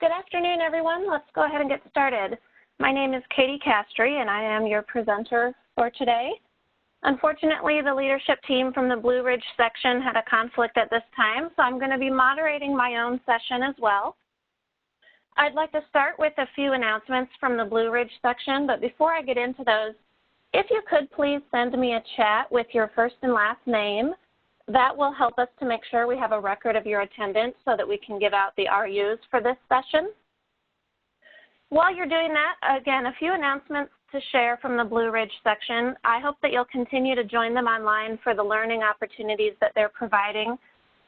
Good afternoon, everyone. Let's go ahead and get started. My name is Katie Castree, and I am your presenter for today. Unfortunately, the leadership team from the Blue Ridge section had a conflict at this time, so I'm going to be moderating my own session as well. I'd like to start with a few announcements from the Blue Ridge section, but before I get into those, if you could please send me a chat with your first and last name. That will help us to make sure we have a record of your attendance so that we can give out the RUs for this session. While you're doing that, again, a few announcements to share from the Blue Ridge section. I hope that you'll continue to join them online for the learning opportunities that they're providing.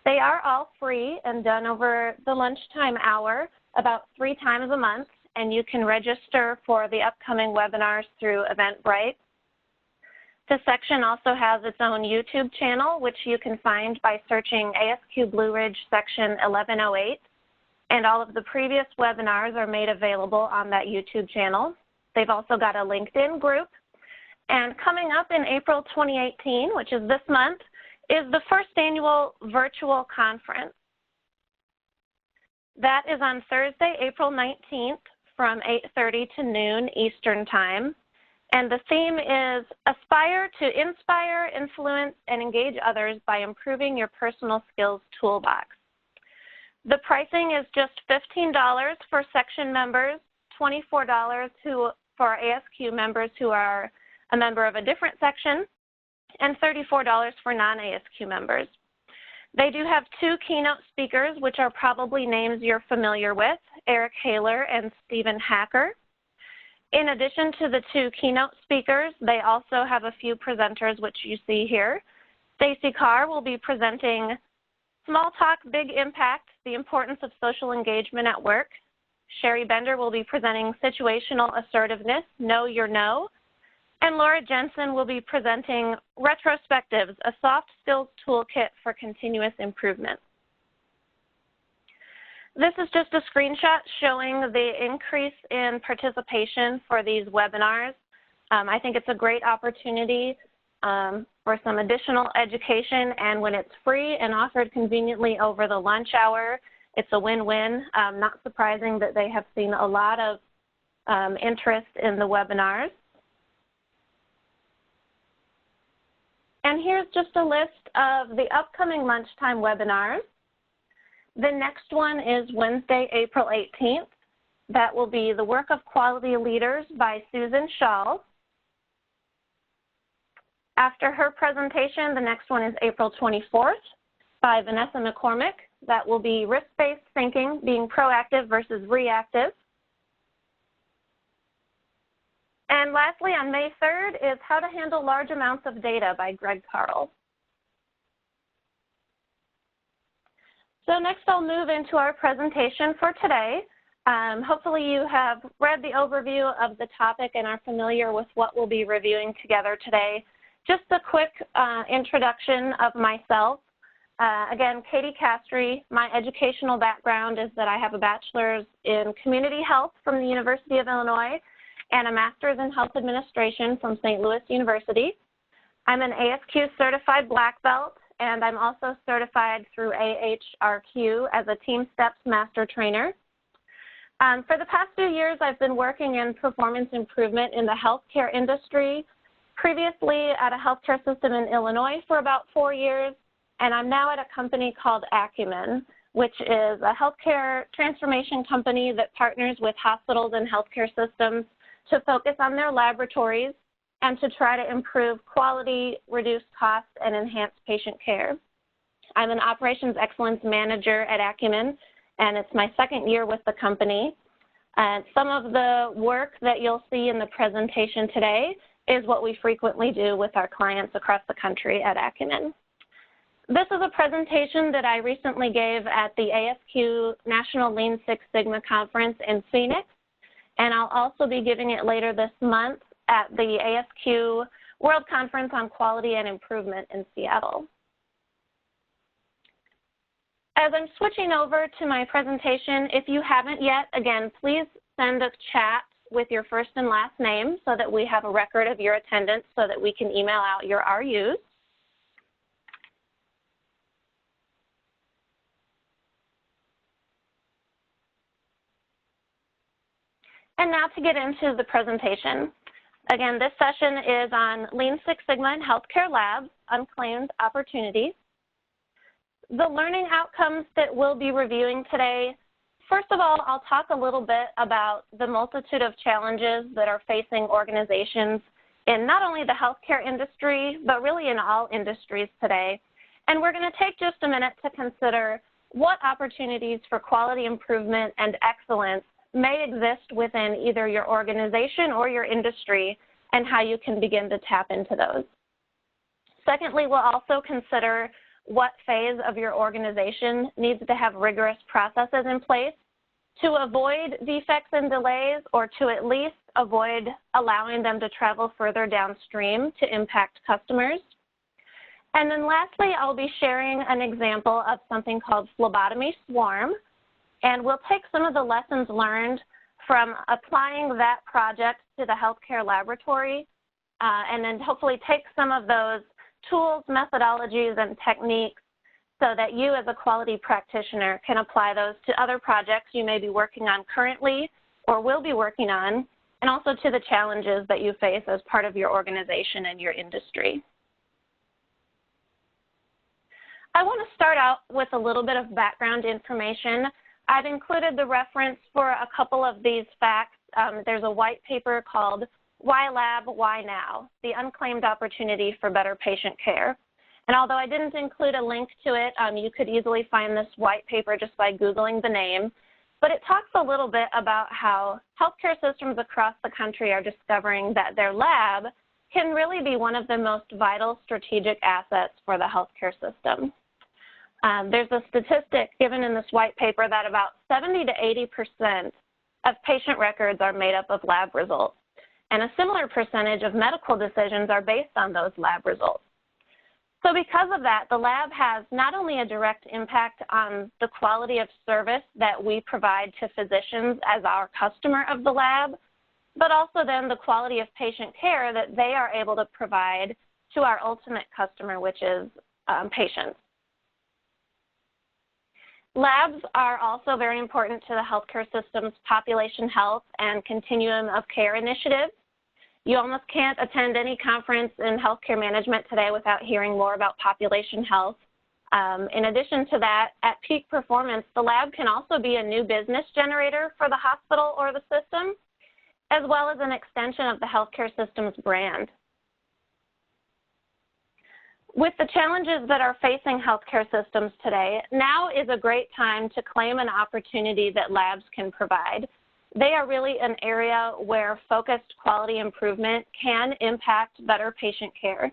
They are all free and done over the lunchtime hour about 3 times a month, and you can register for the upcoming webinars through Eventbrite. The section also has its own YouTube channel, which you can find by searching ASQ Blue Ridge Section 1108. And all of the previous webinars are made available on that YouTube channel. They've also got a LinkedIn group. And coming up in April 2018, which is this month, is the first annual virtual conference. That is on Thursday, April 19th from 8:30 to noon Eastern Time. And the theme is Aspire to Inspire, Influence, and Engage Others by Improving Your Personal Skills Toolbox. The pricing is just $15 for section members, $24 for ASQ members who are a member of a different section, and $34 for non-ASQ members. They do have 2 keynote speakers, which are probably names you're familiar with, Eric Haler and Stephen Hacker. In addition to the 2 keynote speakers, they also have a few presenters, which you see here. Stacy Carr will be presenting Small Talk, Big Impact, the Importance of Social Engagement at Work. Sherry Bender will be presenting Situational Assertiveness, Know Your No. And Laura Jensen will be presenting Retrospectives, a Soft Skills Toolkit for Continuous Improvement. This is just a screenshot showing the increase in participation for these webinars. I think it's a great opportunity for some additional education, and when it's free and offered conveniently over the lunch hour, it's a win-win. Not surprising that they have seen a lot of interest in the webinars. And here's just a list of the upcoming lunchtime webinars. The next one is Wednesday, April 18th. That will be The Work of Quality Leaders by Susan Schall. After her presentation, the next one is April 24th by Vanessa McCormick. That will be Risk-Based Thinking, Being Proactive versus Reactive. And lastly, on May 3rd is How to Handle Large Amounts of Data by Greg Carl. So next I'll move into our presentation for today. Hopefully you have read the overview of the topic and are familiar with what we'll be reviewing together today. Just a quick introduction of myself. Again, Katie Castree. My educational background is that I have a bachelor's in community health from the University of Illinois and a master's in health administration from St. Louis University. I'm an ASQ certified black belt, and I'm also certified through AHRQ as a Team Steps Master Trainer. For the past few years, I've been working in performance improvement in the healthcare industry, previously at a healthcare system in Illinois for about 4 years, and I'm now at a company called Acumen, which is a healthcare transformation company that partners with hospitals and healthcare systems to focus on their laboratories and to try to improve quality, reduce costs, and enhance patient care. I'm an Operations Excellence Manager at Acumen, and it's my 2nd year with the company. Some of the work that you'll see in the presentation today is what we frequently do with our clients across the country at Acumen. This is a presentation that I recently gave at the ASQ National Lean Six Sigma Conference in Phoenix, and I'll also be giving it later this month at the ASQ World Conference on Quality and Improvement in Seattle. As I'm switching over to my presentation, if you haven't yet, again, please send a chat with your first and last name so that we have a record of your attendance so that we can email out your RUs. And now to get into the presentation. Again, this session is on Lean Six Sigma and Healthcare Labs, Unclaimed Opportunities. The learning outcomes that we'll be reviewing today, first of all, I'll talk a little bit about the multitude of challenges that are facing organizations in not only the healthcare industry, but really in all industries today. And we're going to take just a minute to consider what opportunities for quality improvement and excellence may exist within either your organization or your industry and how you can begin to tap into those. Secondly, we'll also consider what phase of your organization needs to have rigorous processes in place to avoid defects and delays, or to at least avoid allowing them to travel further downstream to impact customers. And then lastly, I'll be sharing an example of something called Phlebotomy Swarm, and we'll take some of the lessons learned from applying that project to the healthcare laboratory, and then hopefully take some of those tools, methodologies, and techniques so that you as a quality practitioner can apply those to other projects you may be working on currently or will be working on, and also to the challenges that you face as part of your organization and your industry. I want to start out with a little bit of background information. I've included the reference for a couple of these facts. There's a white paper called Why Lab, Why Now? The Unclaimed Opportunity for Better Patient Care. And although I didn't include a link to it, you could easily find this white paper just by Googling the name. But it talks a little bit about how healthcare systems across the country are discovering that their lab can really be one of the most vital strategic assets for the healthcare system. There's a statistic given in this white paper that about 70 to 80% of patient records are made up of lab results, and a similar percentage of medical decisions are based on those lab results. So because of that, the lab has not only a direct impact on the quality of service that we provide to physicians as our customer of the lab, but also then the quality of patient care that they are able to provide to our ultimate customer, which is patients. Labs are also very important to the healthcare system's population health and continuum of care initiatives. You almost can't attend any conference in healthcare management today without hearing more about population health. In addition to that, at peak performance, the lab can also be a new business generator for the hospital or the system, as well as an extension of the healthcare system's brand. With the challenges that are facing healthcare systems today, now is a great time to claim an opportunity that labs can provide. They are really an area where focused quality improvement can impact better patient care.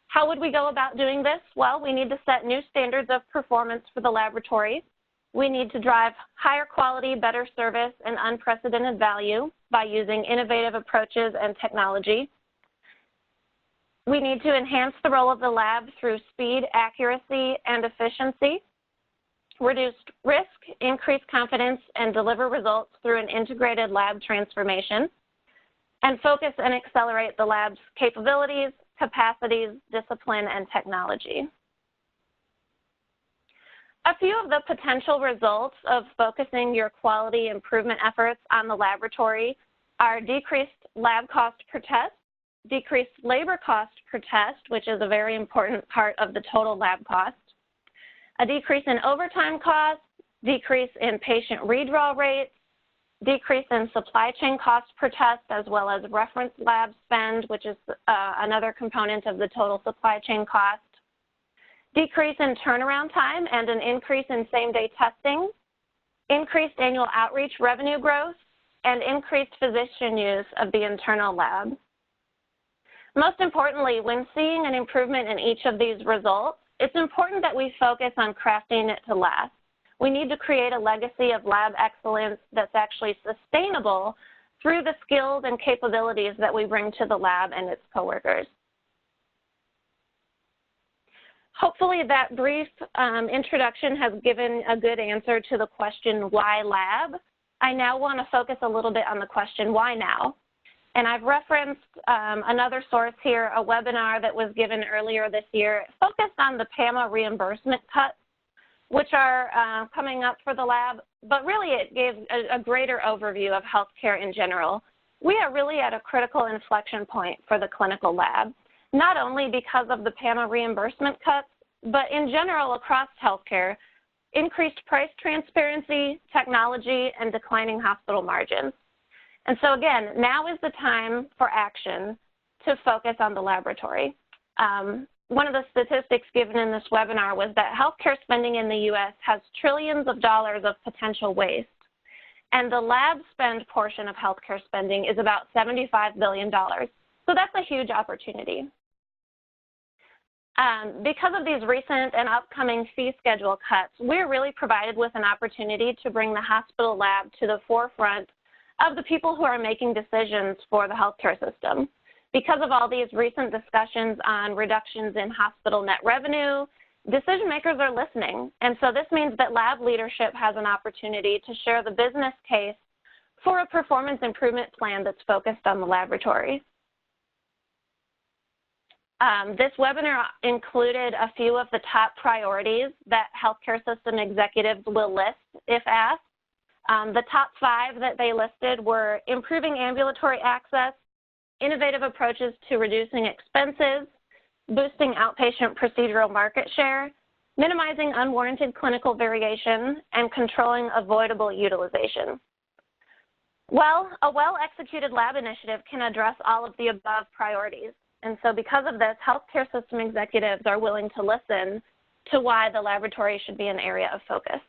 How would we go about doing this? Well, we need to set new standards of performance for the laboratory. We need to drive higher quality, better service, and unprecedented value by using innovative approaches and technology. We need to enhance the role of the lab through speed, accuracy, and efficiency, reduce risk, increase confidence, and deliver results through an integrated lab transformation, and focus and accelerate the lab's capabilities, capacities, discipline, and technology. A few of the potential results of focusing your quality improvement efforts on the laboratory are decreased lab cost per test, decreased labor cost per test, which is a very important part of the total lab cost, a decrease in overtime costs, decrease in patient redraw rates, decrease in supply chain costs per test, as well as reference lab spend, which is another component of the total supply chain cost, decrease in turnaround time and an increase in same-day testing, increased annual outreach revenue growth, and increased physician use of the internal lab. Most importantly, when seeing an improvement in each of these results, it's important that we focus on crafting it to last. We need to create a legacy of lab excellence that's actually sustainable through the skills and capabilities that we bring to the lab and its coworkers. Hopefully that brief introduction has given a good answer to the question, why lab? I now want to focus a little bit on the question, why now? And I've referenced another source here, a webinar that was given earlier this year, focused on the PAMA reimbursement cuts which are coming up for the lab, but really it gave a greater overview of healthcare in general. We are really at a critical inflection point for the clinical lab, not only because of the PAMA reimbursement cuts, but in general across healthcare, increased price transparency, technology, and declining hospital margins. And so again, now is the time for action to focus on the laboratory. One of the statistics given in this webinar was that healthcare spending in the U.S. has trillions of dollars of potential waste, and the lab spend portion of healthcare spending is about $75 billion. So that's a huge opportunity. Because of these recent and upcoming fee schedule cuts, we're really provided with an opportunity to bring the hospital lab to the forefront of the people who are making decisions for the healthcare system. Because of all these recent discussions on reductions in hospital net revenue, decision makers are listening. And so this means that lab leadership has an opportunity to share the business case for a performance improvement plan that's focused on the laboratory. This webinar included a few of the top priorities that healthcare system executives will list if asked. The top 5 that they listed were improving ambulatory access, innovative approaches to reducing expenses, boosting outpatient procedural market share, minimizing unwarranted clinical variation, and controlling avoidable utilization. Well, a well-executed lab initiative can address all of the above priorities. And so because of this, healthcare system executives are willing to listen to why the laboratory should be an area of focus.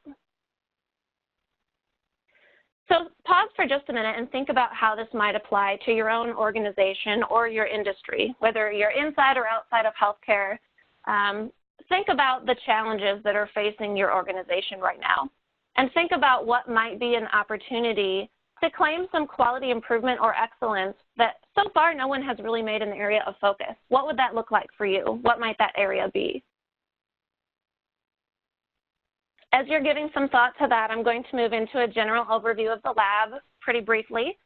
So pause for just a minute and think about how this might apply to your own organization or your industry, whether you're inside or outside of healthcare. Think about the challenges that are facing your organization right now, and think about what might be an opportunity to claim some quality improvement or excellence that so far no one has really made an area of focus. What would that look like for you? What might that area be? As you're giving some thought to that, I'm going to move into a general overview of the lab pretty briefly.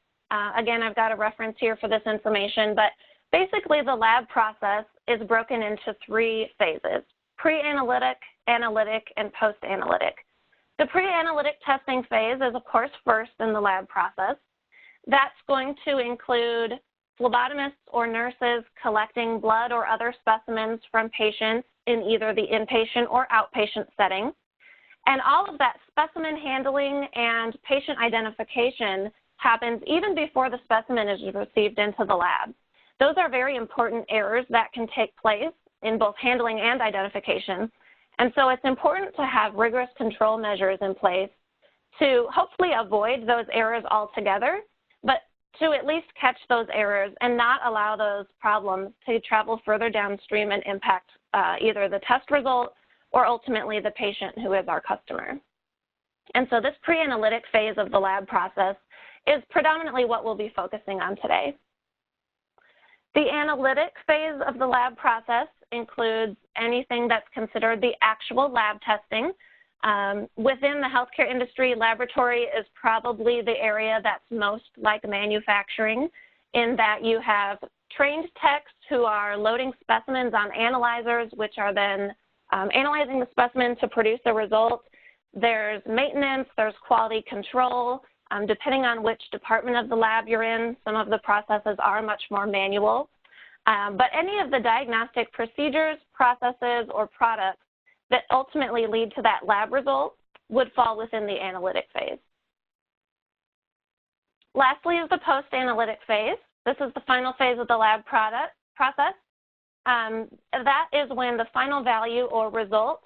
Again, I've got a reference here for this information, but basically the lab process is broken into 3 phases: pre-analytic, analytic, and post-analytic. The pre-analytic testing phase is, of course, first in the lab process. That's going to include phlebotomists or nurses collecting blood or other specimens from patients in either the inpatient or outpatient setting. And all of that specimen handling and patient identification happens even before the specimen is received into the lab. Those are very important errors that can take place in both handling and identification. And so it's important to have rigorous control measures in place to hopefully avoid those errors altogether, but to at least catch those errors and not allow those problems to travel further downstream and impact either the test result or ultimately the patient who is our customer. And so this pre-analytic phase of the lab process is predominantly what we'll be focusing on today. The analytic phase of the lab process includes anything that's considered the actual lab testing. Within the healthcare industry, laboratory is probably the area that's most like manufacturing, in that you have trained techs who are loading specimens on analyzers, which are then analyzing the specimen to produce a result. There's maintenance, there's quality control. Depending on which department of the lab you're in, some of the processes are much more manual. But any of the diagnostic procedures, processes, or products that ultimately lead to that lab result would fall within the analytic phase. Lastly is the post-analytic phase. This is the final phase of the lab process. That is when the final value or result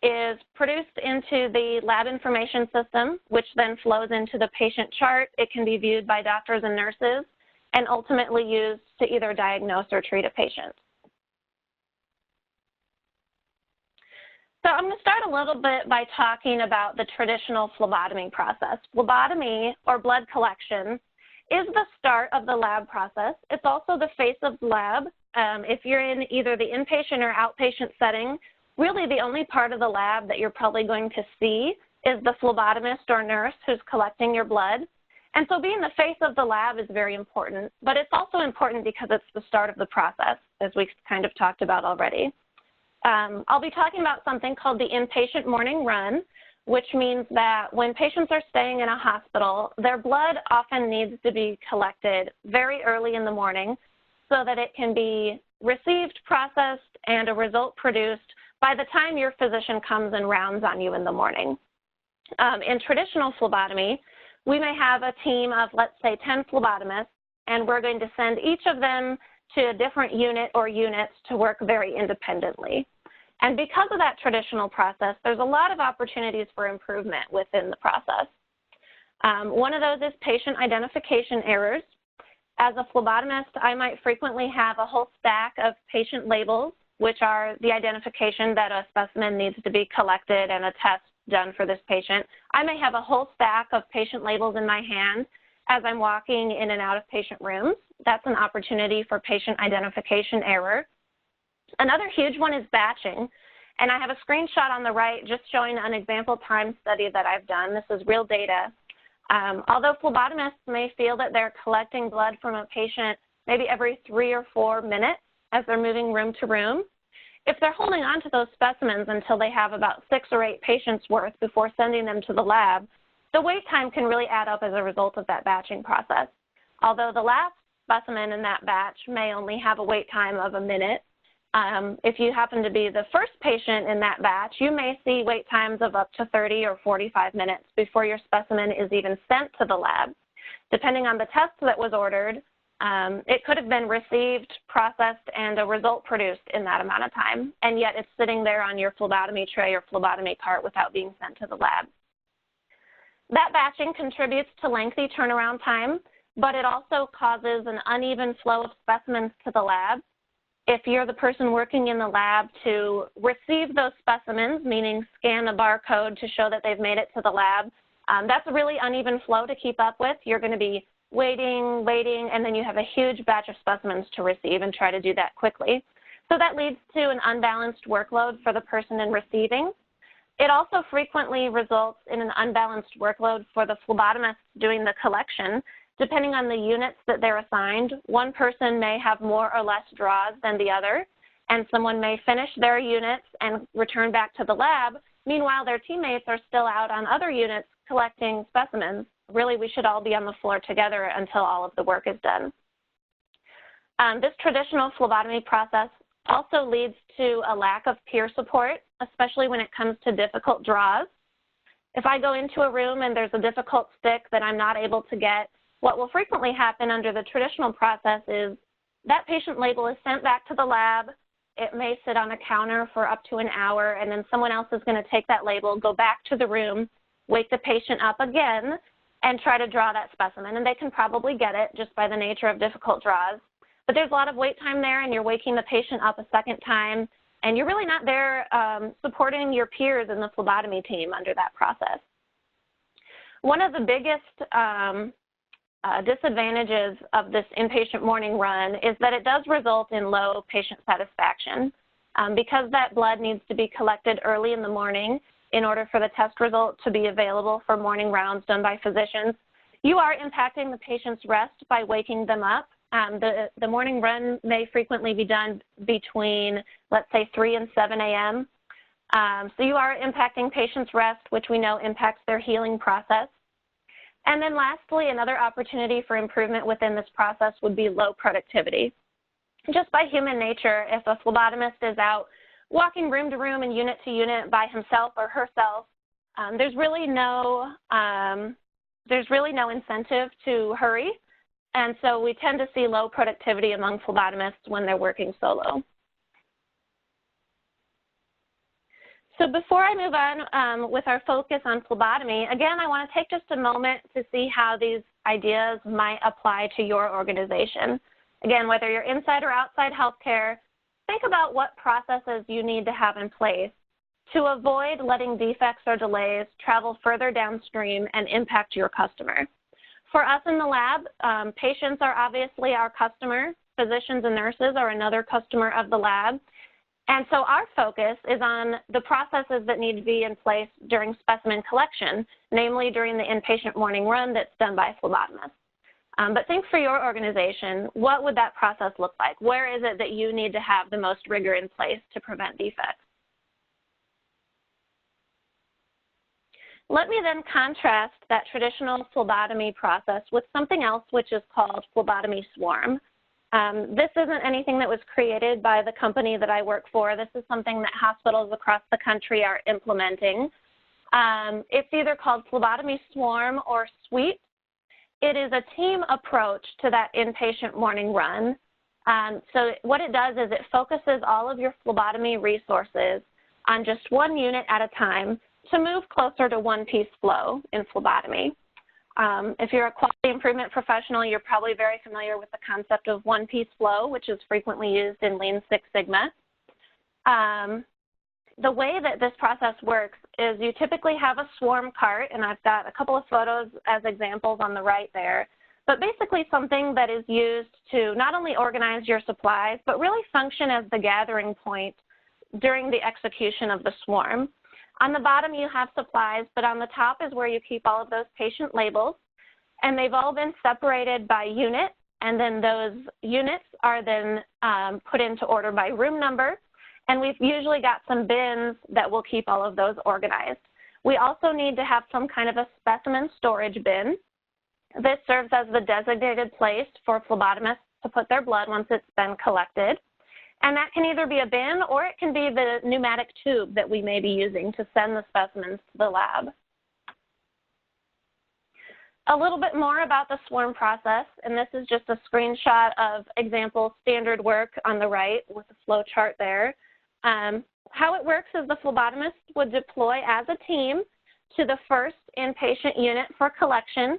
is produced into the lab information system, which then flows into the patient chart. It can be viewed by doctors and nurses and ultimately used to either diagnose or treat a patient. So I'm going to start a little bit by talking about the traditional phlebotomy process. Phlebotomy, or blood collection, is the start of the lab process. It's also the face of the lab. If you're in either the inpatient or outpatient setting, really the only part of the lab that you're probably going to see is the phlebotomist or nurse who's collecting your blood. And so being the face of the lab is very important, but it's also important because it's the start of the process, as we kind of talked about already. I'll be talking about something called the inpatient morning run, which means that when patients are staying in a hospital, their blood often needs to be collected very early in the morning so that it can be received, processed, and a result produced by the time your physician comes and rounds on you in the morning. In traditional phlebotomy, we may have a team of, let's say, 10 phlebotomists, and we're going to send each of them to a different unit or units to work very independently. And because of that traditional process, there's a lot of opportunities for improvement within the process. One of those is patient identification errors. As a phlebotomist, I might frequently have a whole stack of patient labels, which are the identification that a specimen needs to be collected and a test done for this patient. I may have a whole stack of patient labels in my hand as I'm walking in and out of patient rooms. That's an opportunity for patient identification error. Another huge one is batching, and I have a screenshot on the right just showing an example time study that I've done. This is real data. Although phlebotomists may feel that they're collecting blood from a patient maybe every 3 or 4 minutes as they're moving room to room, if they're holding on to those specimens until they have about 6 or 8 patients worth before sending them to the lab, the wait time can really add up as a result of that batching process. Although the last specimen in that batch may only have a wait time of a minute, if you happen to be the first patient in that batch, you may see wait times of up to 30 or 45 minutes before your specimen is even sent to the lab. Depending on the test that was ordered, it could have been received, processed, and a result produced in that amount of time, and yet it's sitting there on your phlebotomy tray or phlebotomy cart without being sent to the lab. That batching contributes to lengthy turnaround time, but it also causes an uneven flow of specimens to the lab. If you're the person working in the lab to receive those specimens, meaning scan a barcode to show that they've made it to the lab, that's a really uneven flow to keep up with. You're going to be waiting, and then you have a huge batch of specimens to receive and try to do that quickly. So that leads to an unbalanced workload for the person in receiving. It also frequently results in an unbalanced workload for the phlebotomist doing the collection. Depending on the units that they're assigned, one person may have more or less draws than the other, and someone may finish their units and return back to the lab. Meanwhile, their teammates are still out on other units collecting specimens. Really, we should all be on the floor together until all of the work is done. This traditional phlebotomy process also leads to a lack of peer support, especially when it comes to difficult draws. If I go into a room and there's a difficult stick that I'm not able to get, what will frequently happen under the traditional process is that patient label is sent back to the lab. It may sit on a counter for up to an hour, and then someone else is going to take that label, go back to the room, wake the patient up again, and try to draw that specimen. And they can probably get it just by the nature of difficult draws. But there's a lot of wait time there, and you're waking the patient up a second time, and you're really not there supporting your peers in the phlebotomy team under that process. One of the biggest disadvantages of this inpatient morning run is that it does result in low patient satisfaction. Because that blood needs to be collected early in the morning in order for the test result to be available for morning rounds done by physicians, you are impacting the patient's rest by waking them up. The morning run may frequently be done between, let's say, 3 and 7 a.m. So you are impacting patients' rest, which we know impacts their healing process. And then lastly, another opportunity for improvement within this process would be low productivity. Just by human nature, if a phlebotomist is out walking room to room and unit to unit by himself or herself, there's really no incentive to hurry. And so we tend to see low productivity among phlebotomists when they're working solo. So before I move on with our focus on phlebotomy, again, I want to take just a moment to see how these ideas might apply to your organization. Again, whether you're inside or outside healthcare, think about what processes you need to have in place to avoid letting defects or delays travel further downstream and impact your customer. For us in the lab, patients are obviously our customer. Physicians and nurses are another customer of the lab. And so our focus is on the processes that need to be in place during specimen collection, namely during the inpatient morning run that's done by phlebotomists. But think for your organization, what would that process look like? Where is it that you need to have the most rigor in place to prevent defects? Let me then contrast that traditional phlebotomy process with something else which is called phlebotomy swarm. This isn't anything that was created by the company that I work for. This is something that hospitals across the country are implementing. It's either called phlebotomy swarm or sweep. It is a team approach to that inpatient morning run. So what it does is it focuses all of your phlebotomy resources on just one unit at a time to move closer to one-piece flow in phlebotomy. If you're a quality improvement professional, you're probably very familiar with the concept of one-piece flow, which is frequently used in Lean Six Sigma. The way that this process works is you typically have a swarm cart, and I've got a couple of photos as examples on the right there, but basically something that is used to not only organize your supplies, but really function as the gathering point during the execution of the swarm. On the bottom you have supplies, but on the top is where you keep all of those patient labels, and they've all been separated by unit, and then those units are then put into order by room number, and we've usually got some bins that will keep all of those organized. We also need to have some kind of a specimen storage bin. This serves as the designated place for phlebotomists to put their blood once it's been collected. And that can either be a bin or it can be the pneumatic tube that we may be using to send the specimens to the lab. A little bit more about the swarm process, and this is just a screenshot of example standard work on the right with the flow chart there. How it works is the phlebotomist would deploy as a team to the first inpatient unit for collection.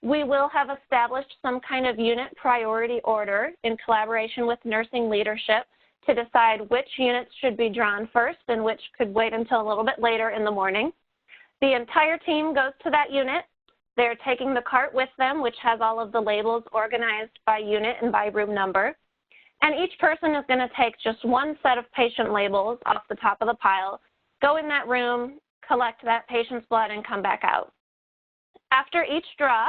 We will have established some kind of unit priority order in collaboration with nursing leadership to decide which units should be drawn first and which could wait until a little bit later in the morning. The entire team goes to that unit. They're taking the cart with them, which has all of the labels organized by unit and by room number. And each person is going to take just one set of patient labels off the top of the pile, go in that room, collect that patient's blood, and come back out. After each draw,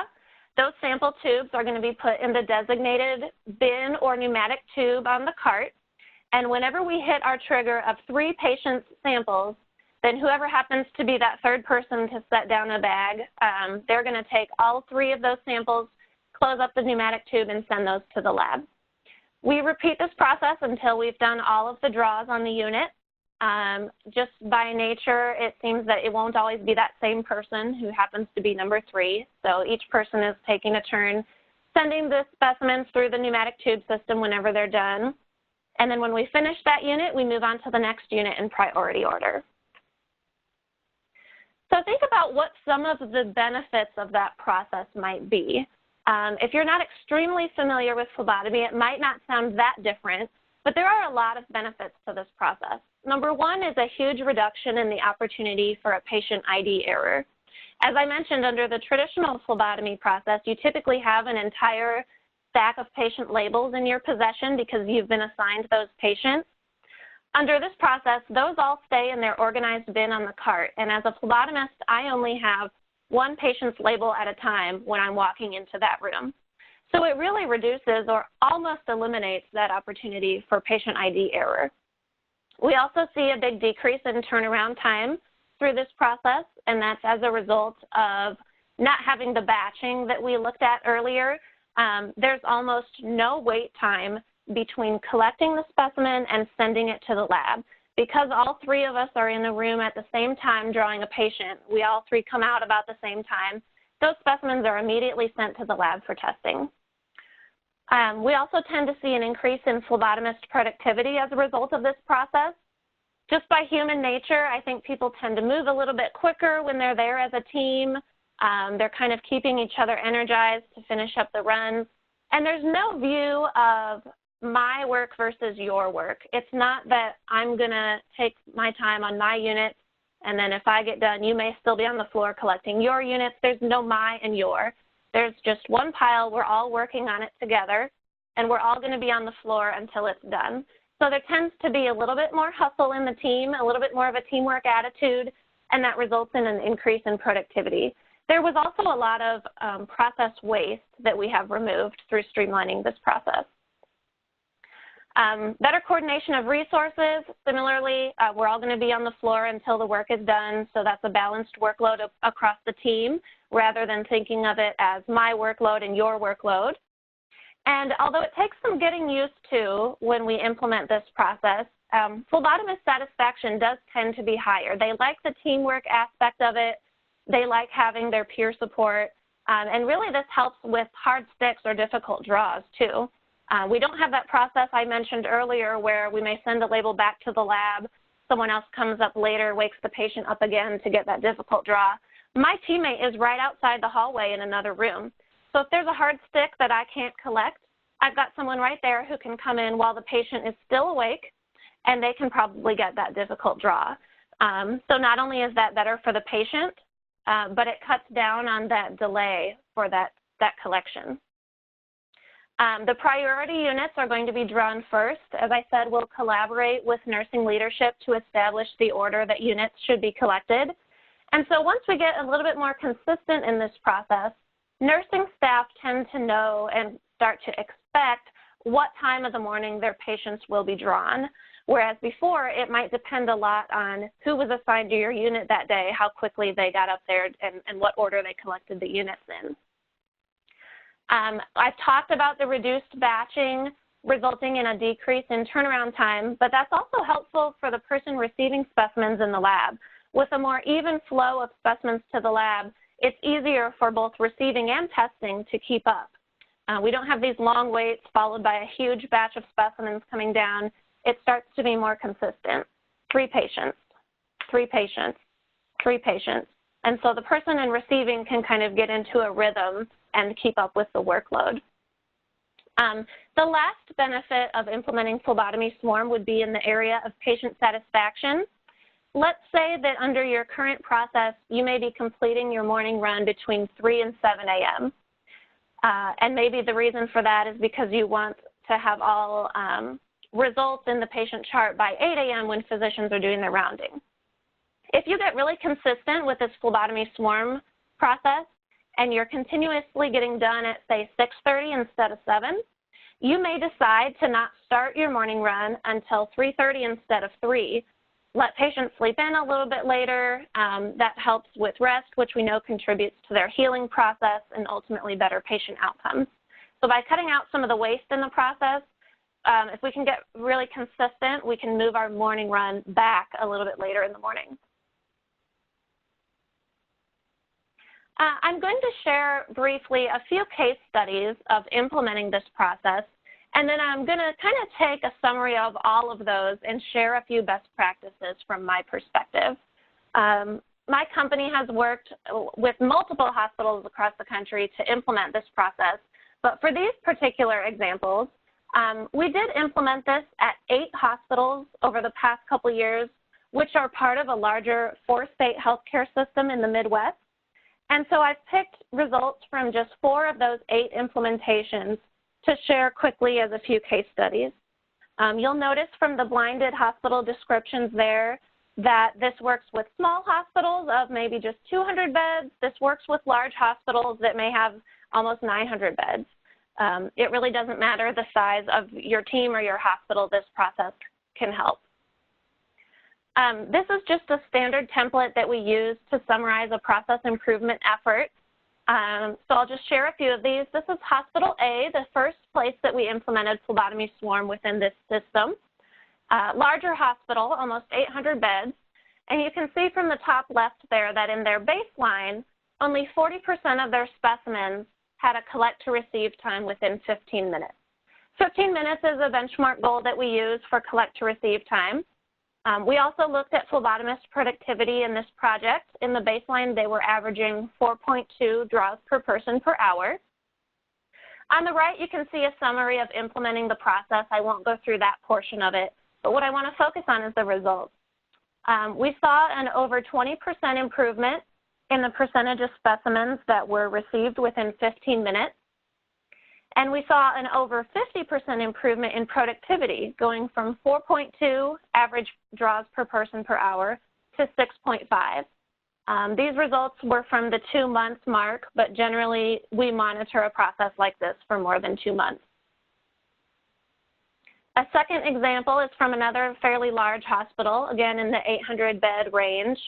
those sample tubes are going to be put in the designated bin or pneumatic tube on the cart. And whenever we hit our trigger of 3 patients' samples, then whoever happens to be that third person to set down a bag, they're going to take all 3 of those samples, close up the pneumatic tube, and send those to the lab. We repeat this process until we've done all of the draws on the unit. Just by nature, it seems that it won't always be that same person who happens to be number 3. So each person is taking a turn sending the specimens through the pneumatic tube system whenever they're done. And then when we finish that unit, we move on to the next unit in priority order. So think about what some of the benefits of that process might be. If you're not extremely familiar with phlebotomy, it might not sound that different, but there are a lot of benefits to this process. Number 1 is a huge reduction in the opportunity for a patient ID error. As I mentioned, under the traditional phlebotomy process, you typically have an entire stack of patient labels in your possession because you've been assigned those patients. Under this process, those all stay in their organized bin on the cart, and as a phlebotomist, I only have one patient's label at a time when I'm walking into that room. So it really reduces or almost eliminates that opportunity for patient ID error. We also see a big decrease in turnaround time through this process, and that's as a result of not having the batching that we looked at earlier. There's almost no wait time between collecting the specimen and sending it to the lab. Because all 3 of us are in the room at the same time drawing a patient, we all 3 come out about the same time, those specimens are immediately sent to the lab for testing. We also tend to see an increase in phlebotomist productivity as a result of this process. Just by human nature, I think people tend to move a little bit quicker when they're there as a team. They're kind of keeping each other energized to finish up the runs. And there's no view of my work versus your work. It's not that I'm going to take my time on my units, and then if I get done, you may still be on the floor collecting your units. There's no my and your. There's just one pile. We're all working on it together, and we're all going to be on the floor until it's done. So there tends to be a little bit more hustle in the team, a little bit more of a teamwork attitude, and that results in an increase in productivity. There was also a lot of process waste that we have removed through streamlining this process. Better coordination of resources. Similarly, we're all going to be on the floor until the work is done, so that's a balanced workload across the team rather than thinking of it as my workload and your workload. And although it takes some getting used to when we implement this process, phlebotomist satisfaction does tend to be higher. They like the teamwork aspect of it. They like having their peer support. And really this helps with hard sticks or difficult draws too. We don't have that process I mentioned earlier where we may send a label back to the lab, someone else comes up later, wakes the patient up again to get that difficult draw. My teammate is right outside the hallway in another room. So if there's a hard stick that I can't collect, I've got someone right there who can come in while the patient is still awake, and they can probably get that difficult draw. So not only is that better for the patient, but it cuts down on that delay for that collection. The priority units are going to be drawn first. As I said, we'll collaborate with nursing leadership to establish the order that units should be collected. And so once we get a little bit more consistent in this process, nursing staff tend to know and start to expect what time of the morning their patients will be drawn. Whereas before, it might depend a lot on who was assigned to your unit that day, how quickly they got up there, and what order they collected the units in. I've talked about the reduced batching resulting in a decrease in turnaround time, but that's also helpful for the person receiving specimens in the lab. With a more even flow of specimens to the lab, it's easier for both receiving and testing to keep up. We don't have these long waits followed by a huge batch of specimens coming down. It starts to be more consistent. 3 patients, 3 patients, 3 patients. And so the person in receiving can kind of get into a rhythm and keep up with the workload. The last benefit of implementing phlebotomy swarm would be in the area of patient satisfaction. Let's say that under your current process, you may be completing your morning run between 3 and 7 a.m. And maybe the reason for that is because you want to have all results in the patient chart by 8 a.m. when physicians are doing their rounding. If you get really consistent with this phlebotomy swarm process and you're continuously getting done at, say, 6:30 instead of 7, you may decide to not start your morning run until 3:30 instead of 3. Let patients sleep in a little bit later. That helps with rest, which we know contributes to their healing process and ultimately better patient outcomes. So by cutting out some of the waste in the process, if we can get really consistent, we can move our morning run back a little bit later in the morning. I'm going to share briefly a few case studies of implementing this process, and then I'm going to kind of take a summary of all of those and share a few best practices from my perspective. My company has worked with multiple hospitals across the country to implement this process, but for these particular examples, we did implement this at 8 hospitals over the past couple years, which are part of a larger 4-state healthcare system in the Midwest. And so I've picked results from just 4 of those 8 implementations to share quickly as a few case studies. You'll notice from the blinded hospital descriptions there that this works with small hospitals of maybe just 200 beds. This works with large hospitals that may have almost 900 beds. It really doesn't matter the size of your team or your hospital, this process can help. This is just a standard template that we use to summarize a process improvement effort. So I'll just share a few of these. This is Hospital A, the first place that we implemented phlebotomy swarm within this system. Larger hospital, almost 800 beds. And you can see from the top left there that in their baseline, only 40% of their specimens had a collect to receive time within 15 minutes. 15 minutes is a benchmark goal that we use for collect to receive time. We also looked at phlebotomist productivity in this project. In the baseline, they were averaging 4.2 draws per person per hour. On the right, you can see a summary of implementing the process. I won't go through that portion of it, but what I want to focus on is the results. We saw an over 20% improvement in the percentage of specimens that were received within 15 minutes. And we saw an over 50% improvement in productivity, going from 4.2 average draws per person per hour to 6.5. These results were from the 2-month mark, but generally we monitor a process like this for more than 2 months. A second example is from another fairly large hospital, again in the 800-bed range.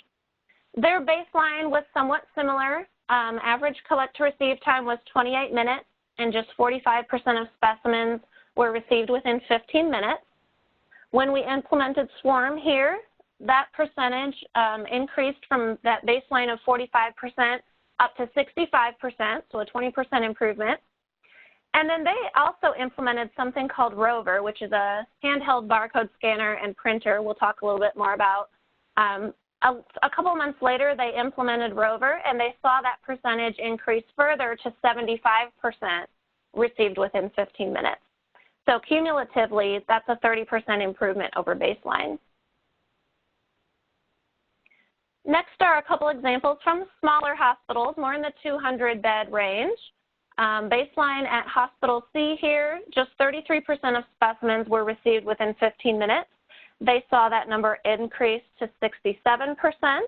Their baseline was somewhat similar. Average collect-to-receive time was 28 minutes, and just 45% of specimens were received within 15 minutes. When we implemented Swarm here, that percentage increased from that baseline of 45% up to 65%, so a 20% improvement. And then they also implemented something called Rover, which is a handheld barcode scanner and printer we'll talk a little bit more about. A couple months later, they implemented Rover, and they saw that percentage increase further to 75% received within 15 minutes. So cumulatively, that's a 30% improvement over baseline. Next are a couple examples from smaller hospitals, more in the 200-bed range. Baseline at Hospital C here, just 33% of specimens were received within 15 minutes. They saw that number increase to 67%.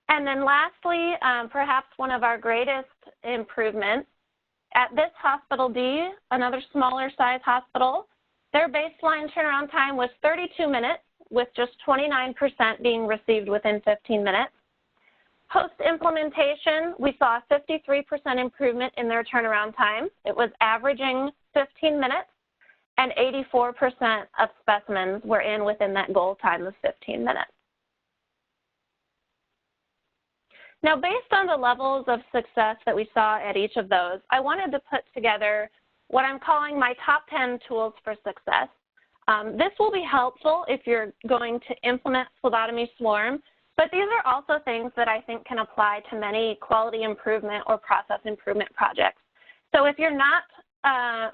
And then lastly, perhaps one of our greatest improvements, at this Hospital D, another smaller size hospital, their baseline turnaround time was 32 minutes, with just 29% being received within 15 minutes. Post-implementation, we saw a 53% improvement in their turnaround time. It was averaging 15 minutes, and 84% of specimens were in within that goal time of 15 minutes. Now, based on the levels of success that we saw at each of those, I wanted to put together what I'm calling my top 10 tools for success. This will be helpful if you're going to implement Phlebotomy Swarm, but these are also things that I think can apply to many quality improvement or process improvement projects. So if you're not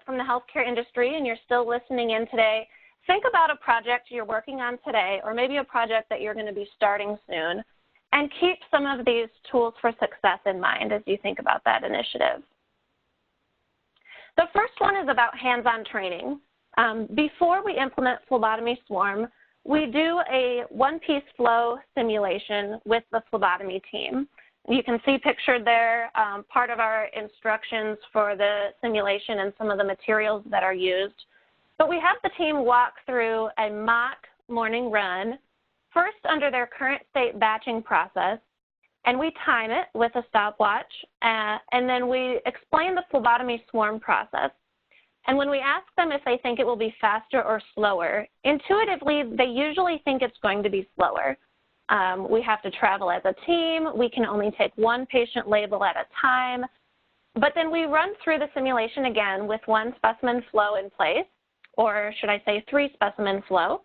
from the healthcare industry and you're still listening in today, think about a project you're working on today, or maybe a project that you're going to be starting soon, and keep some of these tools for success in mind as you think about that initiative. The first one is about hands-on training. Before we implement Phlebotomy Swarm, we do a one-piece flow simulation with the phlebotomy team. You can see pictured there part of our instructions for the simulation and some of the materials that are used. But we have the team walk through a mock morning run, first under their current state batching process, and we time it with a stopwatch, and then we explain the Phlebotomy Swarm process. And when we ask them if they think it will be faster or slower, intuitively, they usually think it's going to be slower. We have to travel as a team. We can only take one patient label at a time. But then we run through the simulation again with one specimen flow in place, or should I say 3 specimen flow.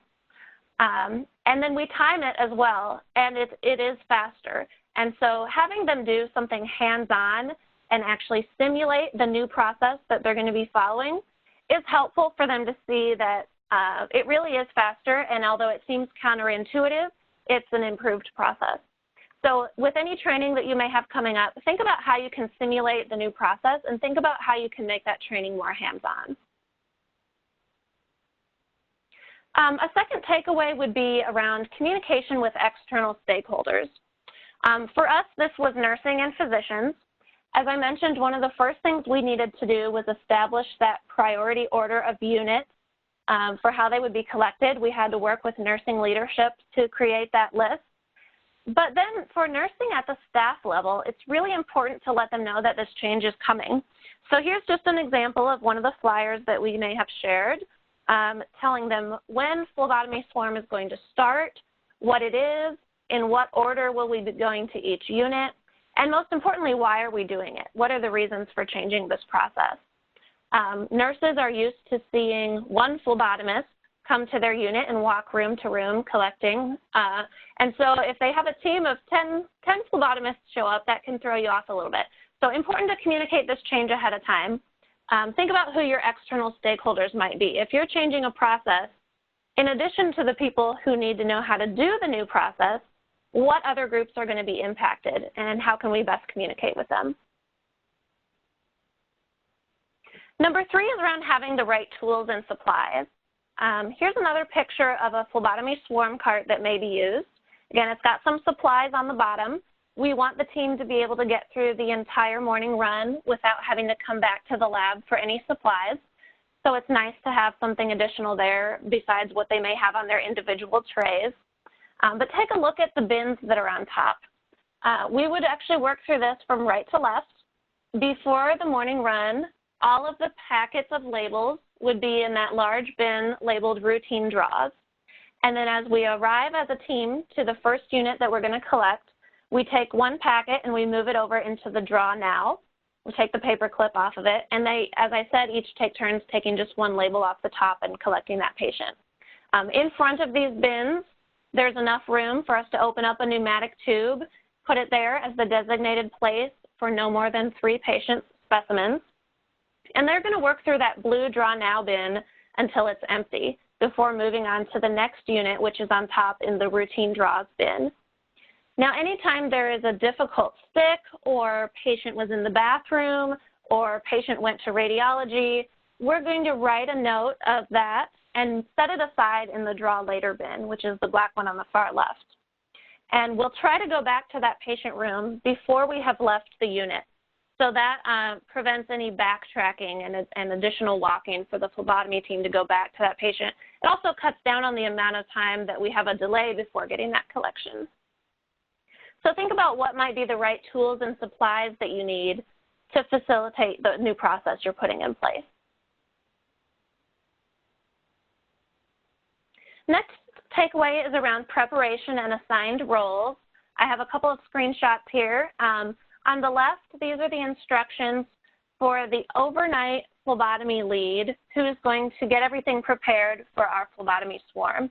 And then we time it as well, and it is faster. And so having them do something hands-on and actually simulate the new process that they're going to be following is helpful for them to see that it really is faster, and although it seems counterintuitive, it's an improved process. So with any training that you may have coming up, think about how you can simulate the new process, and think about how you can make that training more hands-on. A second takeaway would be around communication with external stakeholders. For us, this was nursing and physicians. As I mentioned, one of the first things we needed to do was establish that priority order of units for how they would be collected. We had to work with nursing leadership to create that list. But then for nursing at the staff level, it's really important to let them know that this change is coming. So here's just an example of one of the flyers that we may have shared, telling them when Phlebotomy Swarm is going to start, what it is, in what order will we be going to each unit, and most importantly, why are we doing it? What are the reasons for changing this process? Nurses are used to seeing one phlebotomist come to their unit and walk room to room collecting. And so if they have a team of 10 phlebotomists show up, that can throw you off a little bit. So important to communicate this change ahead of time. Think about who your external stakeholders might be. If you're changing a process, in addition to the people who need to know how to do the new process, what other groups are going to be impacted, and how can we best communicate with them? Number 3 is around having the right tools and supplies. Here's another picture of a Phlebotomy Swarm cart that may be used. Again, it's got some supplies on the bottom. We want the team to be able to get through the entire morning run without having to come back to the lab for any supplies. So it's nice to have something additional there besides what they may have on their individual trays. But take a look at the bins that are on top. We would actually work through this from right to left. Before the morning run, all of the packets of labels would be in that large bin labeled routine draws. And then as we arrive as a team to the first unit that we're going to collect, we take one packet and we move it over into the draw now. We take the paper clip off of it, and they, as I said, each take turns taking just one label off the top and collecting that patient. In front of these bins, there's enough room for us to open up a pneumatic tube, put it there as the designated place for no more than 3 patient specimens. And they're going to work through that blue draw now bin until it's empty before moving on to the next unit, which is on top in the routine draws bin. Now, anytime there is a difficult stick or patient was in the bathroom or patient went to radiology, we're going to write a note of that and set it aside in the draw later bin, which is the black one on the far left. And we'll try to go back to that patient room before we have left the unit. So that prevents any backtracking and additional walking for the phlebotomy team to go back to that patient. It also cuts down on the amount of time that we have a delay before getting that collection. So think about what might be the right tools and supplies that you need to facilitate the new process you're putting in place. Next takeaway is around preparation and assigned roles. I have a couple of screenshots here. On the left, these are the instructions for the overnight phlebotomy lead who is going to get everything prepared for our phlebotomy swarm.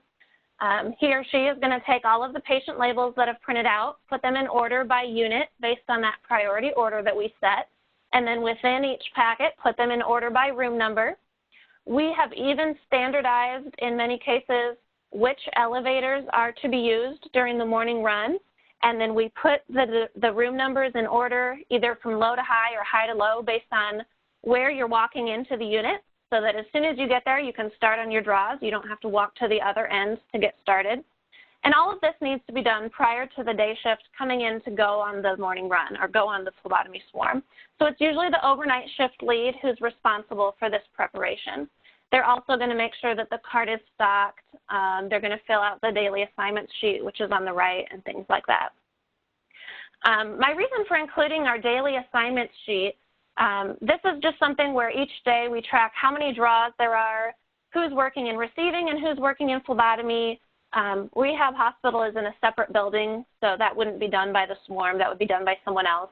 He or she is going to take all of the patient labels that I've printed out, put them in order by unit based on that priority order that we set, and then within each packet, put them in order by room number. We have even standardized, in many cases, which elevators are to be used during the morning run, and then we put the room numbers in order either from low to high or high to low based on where you're walking into the unit, so that as soon as you get there, you can start on your draws. You don't have to walk to the other end to get started. And all of this needs to be done prior to the day shift coming in to go on the morning run or go on the phlebotomy swarm. So it's usually the overnight shift lead who's responsible for this preparation. They're also going to make sure that the cart is stocked. They're going to fill out the daily assignment sheet, which is on the right, and things like that. My reason for including our daily assignment sheet, this is just something where each day we track how many draws there are, who's working in receiving and who's working in phlebotomy. Rehab hospital is in a separate building, so that wouldn't be done by the swarm. That would be done by someone else.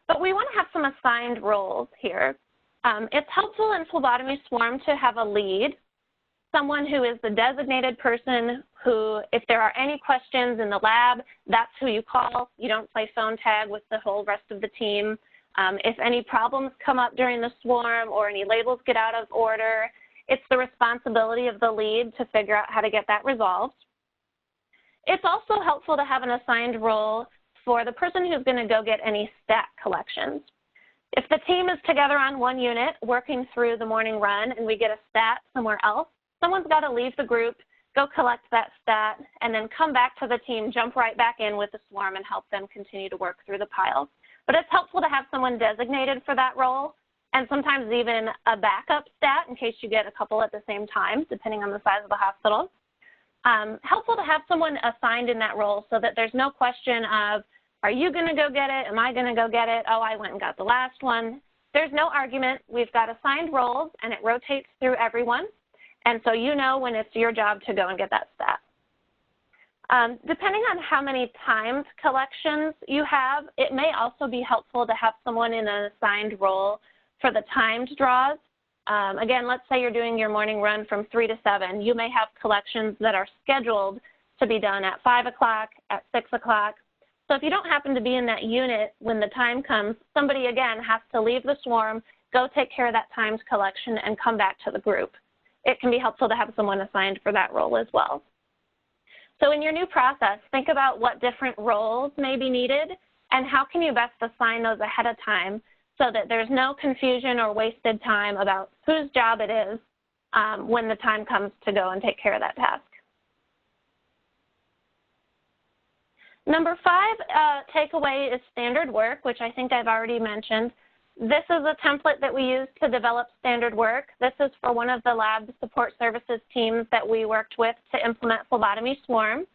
But we want to have some assigned roles here. It's helpful in phlebotomy swarm to have a lead, someone who is the designated person who, if there are any questions in the lab, that's who you call. You don't play phone tag with the whole rest of the team. If any problems come up during the swarm or any labels get out of order, it's the responsibility of the lead to figure out how to get that resolved. It's also helpful to have an assigned role for the person who's going to go get any stat collections. If the team is together on one unit working through the morning run and we get a stat somewhere else, someone's got to leave the group, go collect that stat, and then come back to the team, jump right back in with the swarm and help them continue to work through the pile. But it's helpful to have someone designated for that role, and sometimes even a backup stat in case you get a couple at the same time, depending on the size of the hospital. Helpful to have someone assigned in that role so that there's no question of, are you going to go get it? Am I going to go get it? Oh, I went and got the last one. There's no argument. We've got assigned roles, and it rotates through everyone. And so you know when it's your job to go and get that stat. Depending on how many timed collections you have, it may also be helpful to have someone in an assigned role for the timed draws. Again, let's say you're doing your morning run from 3 to 7. You may have collections that are scheduled to be done at 5 o'clock, at 6 o'clock. So if you don't happen to be in that unit when the time comes, somebody, again, has to leave the swarm, go take care of that timed collection, and come back to the group. It can be helpful to have someone assigned for that role as well. So in your new process, think about what different roles may be needed and how can you best assign those ahead of time so that there's no confusion or wasted time about whose job it is when the time comes to go and take care of that task. Number 5 takeaway is standard work, which I think I've already mentioned. This is a template that we use to develop standard work. This is for one of the lab support services teams that we worked with to implement phlebotomy swarm.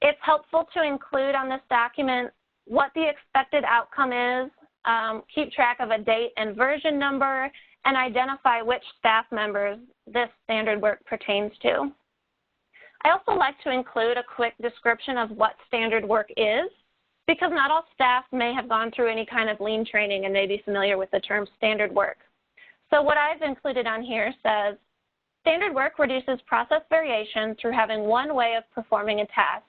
It's helpful to include on this document what the expected outcome is, keep track of a date and version number, and identify which staff members this standard work pertains to. I also like to include a quick description of what standard work is, because not all staff may have gone through any kind of lean training and may be familiar with the term standard work. So what I've included on here says, standard work reduces process variation through having one way of performing a task,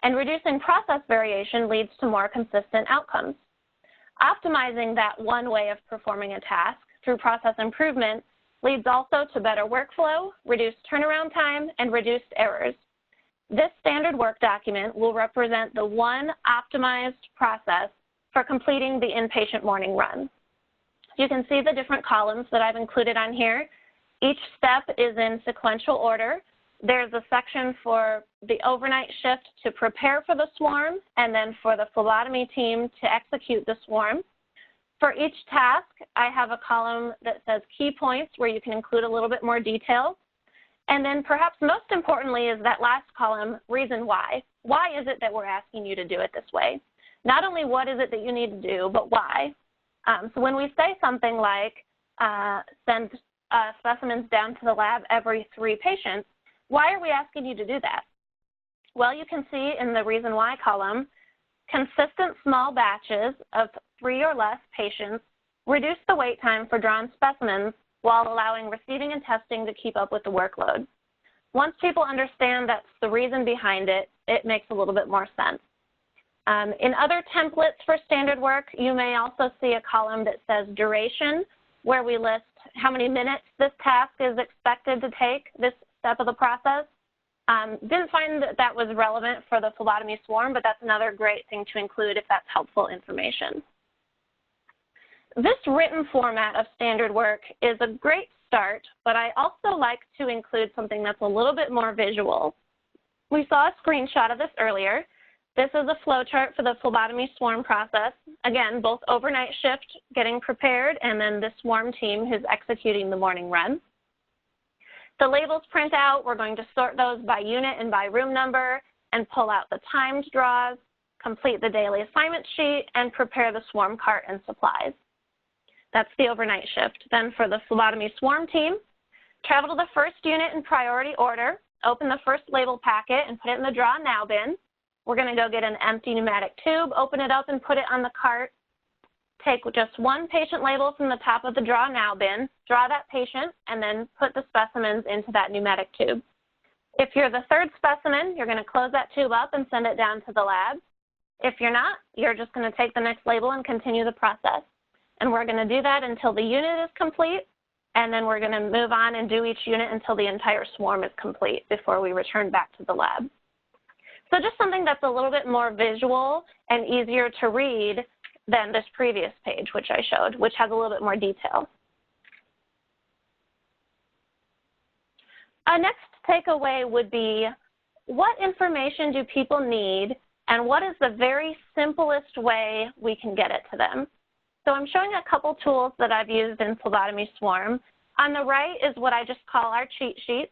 and reducing process variation leads to more consistent outcomes. Optimizing that one way of performing a task through process improvement leads also to better workflow, reduced turnaround time, and reduced errors. This standard work document will represent the one optimized process for completing the inpatient morning run. You can see the different columns that I've included on here. Each step is in sequential order. There's a section for the overnight shift to prepare for the swarm, and then for the phlebotomy team to execute the swarm. For each task, I have a column that says key points where you can include a little bit more detail. And then perhaps most importantly is that last column, reason why. Why is it that we're asking you to do it this way? Not only what is it that you need to do, but why. So when we say something like send specimens down to the lab every 3 patients, why are we asking you to do that? Well, you can see in the reason why column, consistent small batches of 3 or less patients reduce the wait time for drawn specimens while allowing receiving and testing to keep up with the workload. Once people understand that's the reason behind it, it makes a little bit more sense. In other templates for standard work, you may also see a column that says duration, where we list how many minutes this task is expected to take, this step of the process. Didn't find that that was relevant for the phlebotomy swarm, but that's another great thing to include if that's helpful information. This written format of standard work is a great start, but I also like to include something that's a little bit more visual. We saw a screenshot of this earlier. This is a flow chart for the phlebotomy swarm process. Again, both overnight shift getting prepared and then the swarm team who's executing the morning run. The labels print out. We're going to sort those by unit and by room number and pull out the timed draws, complete the daily assignment sheet, and prepare the swarm cart and supplies. That's the overnight shift. Then for the phlebotomy swarm team, travel to the first unit in priority order, open the first label packet and put it in the draw now bin. We're going to go get an empty pneumatic tube, open it up and put it on the cart. Take just one patient label from the top of the draw now bin, draw that patient, and then put the specimens into that pneumatic tube. If you're the third specimen, you're going to close that tube up and send it down to the lab. If you're not, you're just going to take the next label and continue the process. And we're going to do that until the unit is complete, and then we're going to move on and do each unit until the entire swarm is complete before we return back to the lab. So just something that's a little bit more visual and easier to read than this previous page, which I showed, which has a little bit more detail. Our next takeaway would be, what information do people need, and what is the very simplest way we can get it to them? So I'm showing a couple tools that I've used in Phlebotomy Swarm. On the right is what I just call our cheat sheet.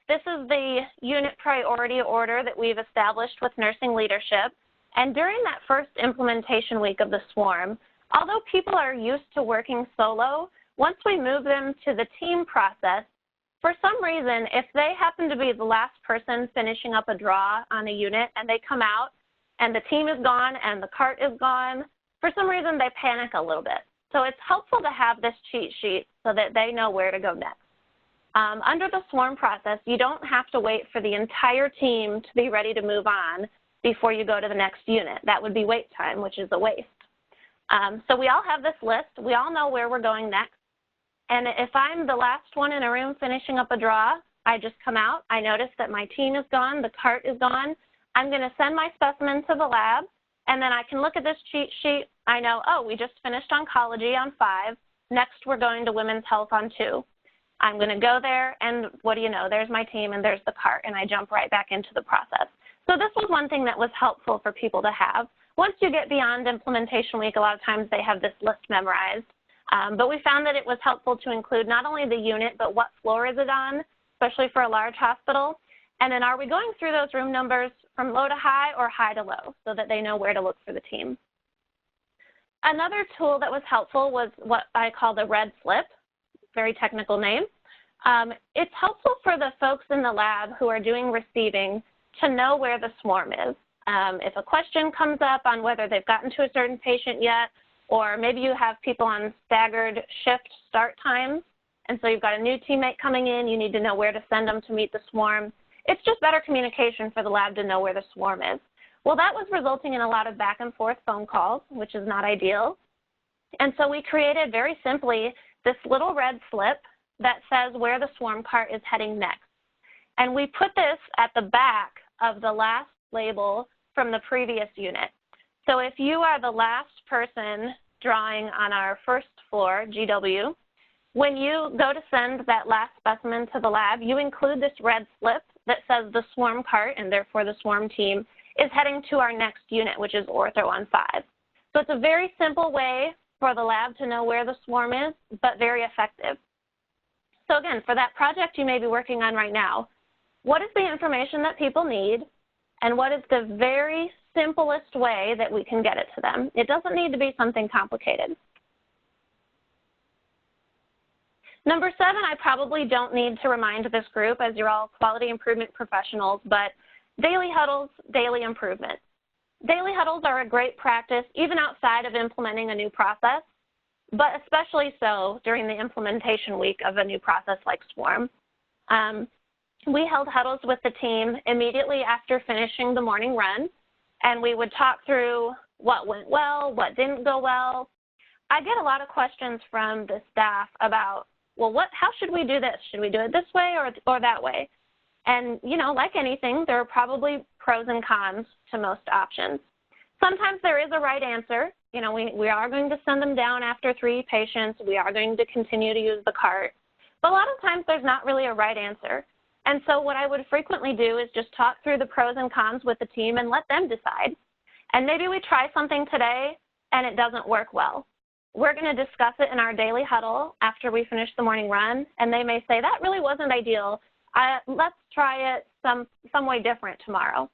This is the unit priority order that we've established with nursing leadership. And during that first implementation week of the swarm, although people are used to working solo, once we move them to the team process, for some reason, if they happen to be the last person finishing up a draw on a unit and they come out and the team is gone and the cart is gone, for some reason they panic a little bit. So it's helpful to have this cheat sheet so that they know where to go next. Under the swarm process, you don't have to wait for the entire team to be ready to move on before you go to the next unit. That would be wait time, which is a waste. So we all have this list. We all know where we're going next. And if I'm the last one in a room finishing up a draw, I just come out, I notice that my team is gone, the cart is gone. I'm going to send my specimen to the lab, and then I can look at this cheat sheet. I know, oh, we just finished oncology on 5. Next, we're going to women's health on 2. I'm going to go there, and what do you know? There's my team, and there's the cart, and I jump right back into the process. So So this was one thing that was helpful for people to have. Once you get beyond implementation week, a lot of times they have this list memorized. But we found that it was helpful to include not only the unit, but what floor is it on, especially for a large hospital. And then are we going through those room numbers from low to high or high to low so that they know where to look for the team. Another tool that was helpful was what I call the red slip, very technical name. It's helpful for the folks in the lab who are doing receiving to know where the swarm is. If a question comes up on whether they've gotten to a certain patient yet, or maybe you have people on staggered shift start times, and so you've got a new teammate coming in, you need to know where to send them to meet the swarm. It's just better communication for the lab to know where the swarm is. Well, that was resulting in a lot of back and forth phone calls, which is not ideal. And so we created very simply this little red slip that says where the swarm cart is heading next. And we put this at the back of the last label from the previous unit. So if you are the last person drawing on our first floor, GW, when you go to send that last specimen to the lab, you include this red slip that says the swarm cart, and therefore the swarm team, is heading to our next unit, which is ortho on 5. So it's a very simple way for the lab to know where the swarm is, but very effective. So again, for that project you may be working on right now, what is the information that people need, and what is the very simplest way that we can get it to them? It doesn't need to be something complicated. Number 7, I probably don't need to remind this group, as you're all quality improvement professionals, but daily huddles, daily improvement. Daily huddles are a great practice even outside of implementing a new process, but especially so during the implementation week of a new process like Swarm. We held huddles with the team immediately after finishing the morning run, and we would talk through what went well, what didn't go well. I get a lot of questions from the staff about, well, how should we do this? Should we do it this way or that way? And, you know, like anything, there are probably pros and cons to most options. Sometimes there is a right answer. You know, we are going to send them down after 3 patients. We are going to continue to use the cart. But a lot of times there's not really a right answer. And so what I would frequently do is just talk through the pros and cons with the team and let them decide. And maybe we try something today and it doesn't work well. We're going to discuss it in our daily huddle after we finish the morning run, and they may say, that really wasn't ideal. Let's try it some way different tomorrow.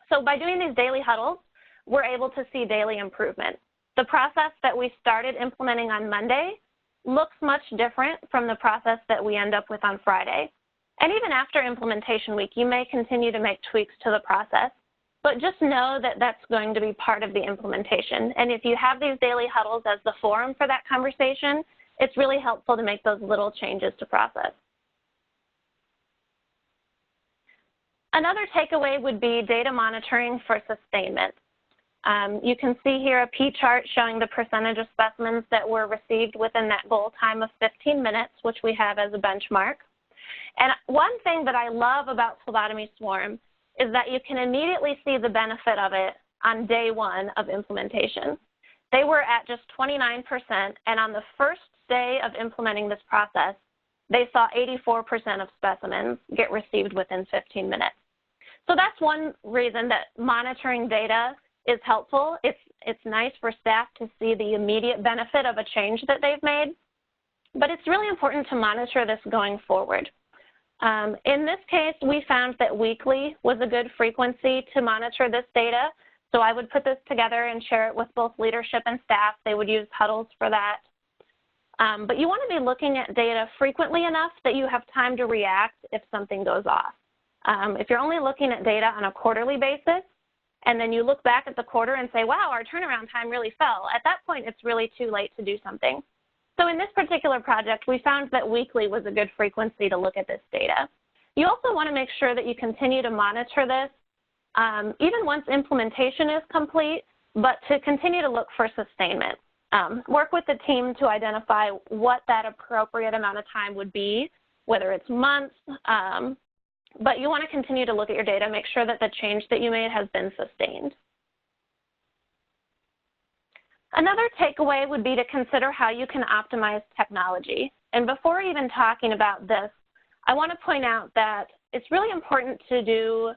So by doing these daily huddles, we're able to see daily improvement. The process that we started implementing on Monday looks much different from the process that we end up with on Friday. And even after implementation week, you may continue to make tweaks to the process, but just know that that's going to be part of the implementation. And if you have these daily huddles as the forum for that conversation, it's really helpful to make those little changes to process. Another takeaway would be data monitoring for sustainment. You can see here a P chart showing the percentage of specimens that were received within that goal time of 15 minutes, which we have as a benchmark. And one thing that I love about Phlebotomy Swarm is that you can immediately see the benefit of it on day 1 of implementation. They were at just 29%, and on the first day of implementing this process, they saw 84% of specimens get received within 15 minutes. So that's one reason that monitoring data is helpful. It's nice for staff to see the immediate benefit of a change that they've made, but it's really important to monitor this going forward. In this case, we found that weekly was a good frequency to monitor this data. So I would put this together and share it with both leadership and staff. They would use huddles for that. But you want to be looking at data frequently enough that you have time to react if something goes off. If you're only looking at data on a quarterly basis, and then you look back at the quarter and say, wow, our turnaround time really fell, at that point it's really too late to do something. So in this particular project, we found that weekly was a good frequency to look at this data. You also want to make sure that you continue to monitor this, even once implementation is complete, but to continue to look for sustainment. Work with the team to identify what that appropriate amount of time would be, whether it's months, but you want to continue to look at your data, make sure that the change that you made has been sustained. Another takeaway would be to consider how you can optimize technology. And before even talking about this, I want to point out that it's really important to do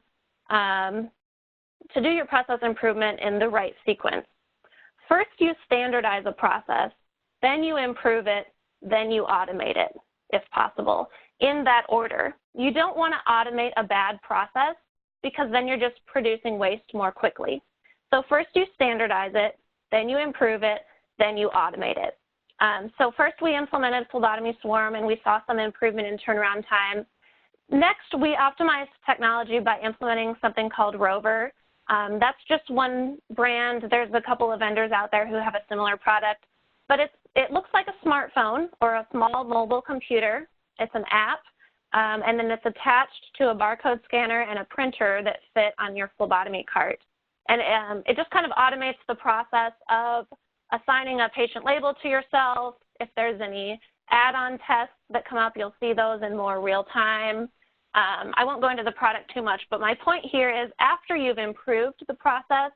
to do your process improvement in the right sequence. First, you standardize a process, then you improve it, then you automate it, if possible, in that order. You don't want to automate a bad process because then you're just producing waste more quickly. So first you standardize it, then you improve it, then you automate it. So first we implemented Phlebotomy Swarm and we saw some improvement in turnaround time. Next, we optimized technology by implementing something called Rover. That's just one brand. There's a couple of vendors out there who have a similar product, but it looks like a smartphone or a small mobile computer. It's an app, and then it's attached to a barcode scanner and a printer that fit on your phlebotomy cart. And it just kind of automates the process of assigning a patient label to yourself. If there's any add-on tests that come up, you'll see those in more real time. I won't go into the product too much, but my point here is after you've improved the process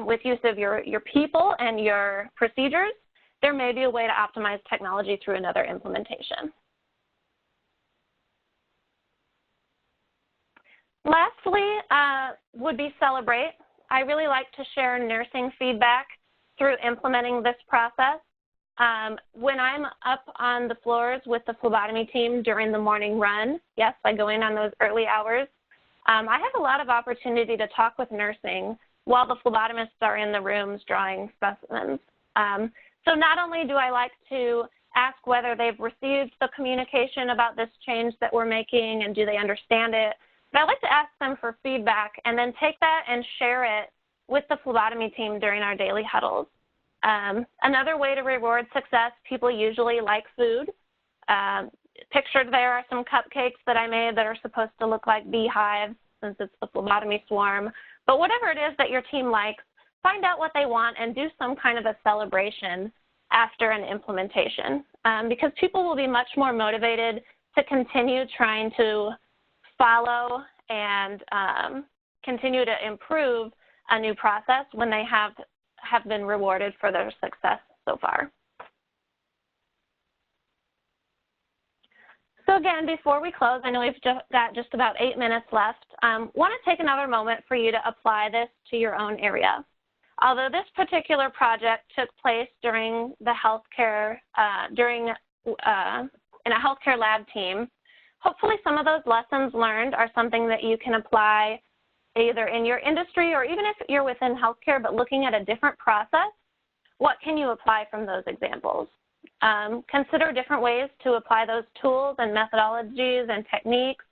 with use of your people and your procedures, there may be a way to optimize technology through another implementation. Lastly would be Celebrate. I really like to share nursing feedback through implementing this process. When I'm up on the floors with the phlebotomy team during the morning run, yes, I go in on those early hours, I have a lot of opportunity to talk with nursing while the phlebotomists are in the rooms drawing specimens. So not only do I like to ask whether they've received the communication about this change that we're making and do they understand it, but I like to ask them for feedback and then take that and share it with the phlebotomy team during our daily huddles. Another way to reward success, people usually like food. Pictured there are some cupcakes that I made that are supposed to look like beehives since it's the Phlebotomy Swarm. But whatever it is that your team likes, find out what they want and do some kind of a celebration after an implementation because people will be much more motivated to continue trying to follow and continue to improve a new process when they have been rewarded for their success so far. So again, before we close, I know we've got just about 8 minutes left. Want to take another moment for you to apply this to your own area. Although this particular project took place during the healthcare, in a healthcare lab team, hopefully some of those lessons learned are something that you can apply either in your industry or even if you're within healthcare but looking at a different process, what can you apply from those examples? Consider different ways to apply those tools and methodologies and techniques.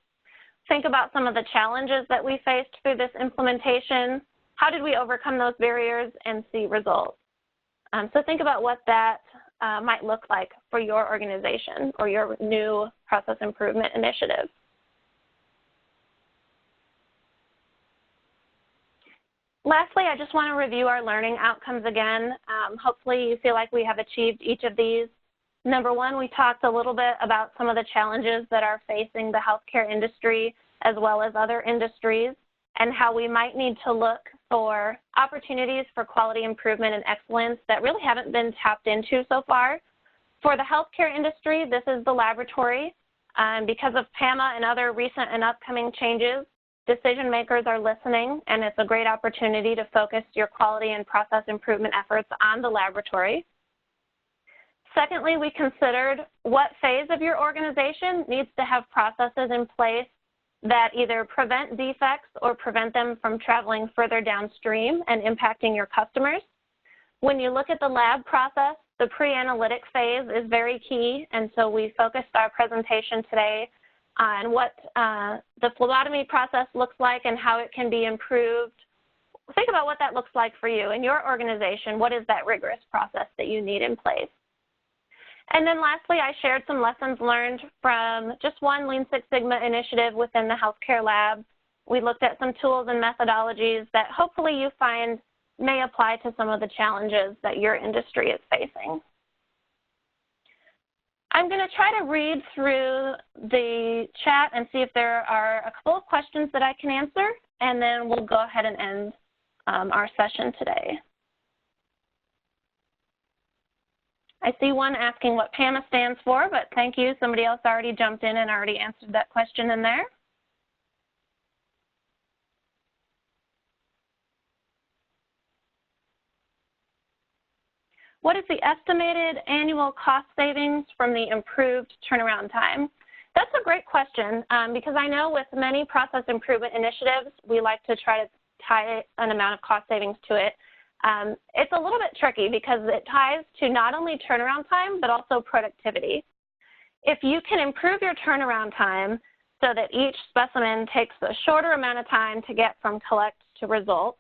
Think about some of the challenges that we faced through this implementation. How did we overcome those barriers and see results? So think about what that might look like for your organization or your new process improvement initiative. Lastly, I just want to review our learning outcomes again. Hopefully you feel like we have achieved each of these. Number one, we talked a little bit about some of the challenges that are facing the healthcare industry as well as other industries and how we might need to look for opportunities for quality improvement and excellence that really haven't been tapped into so far. For the healthcare industry, this is the laboratory. Because of PAMA and other recent and upcoming changes, decision makers are listening, and it's a great opportunity to focus your quality and process improvement efforts on the laboratory. Secondly, we considered what phase of your organization needs to have processes in place that either prevent defects or prevent them from traveling further downstream and impacting your customers. When you look at the lab process, the pre-analytic phase is very key, and so we focused our presentation today on what the phlebotomy process looks like and how it can be improved. Think about what that looks like for you in your organization. What is that rigorous process that you need in place? And then lastly, I shared some lessons learned from just one Lean Six Sigma initiative within the healthcare lab. We looked at some tools and methodologies that hopefully you find may apply to some of the challenges that your industry is facing. I'm going to try to read through the chat and see if there are a couple of questions that I can answer, and then we'll go ahead and end our session today. I see one asking what PAMA stands for, but thank you. Somebody else already jumped in and already answered that question in there. what is the estimated annual cost savings from the improved turnaround time? That's a great question because I know with many process improvement initiatives, we like to try to tie an amount of cost savings to it. It's a little bit tricky because it ties to not only turnaround time, but also productivity. If you can improve your turnaround time so that each specimen takes a shorter amount of time to get from collect to result,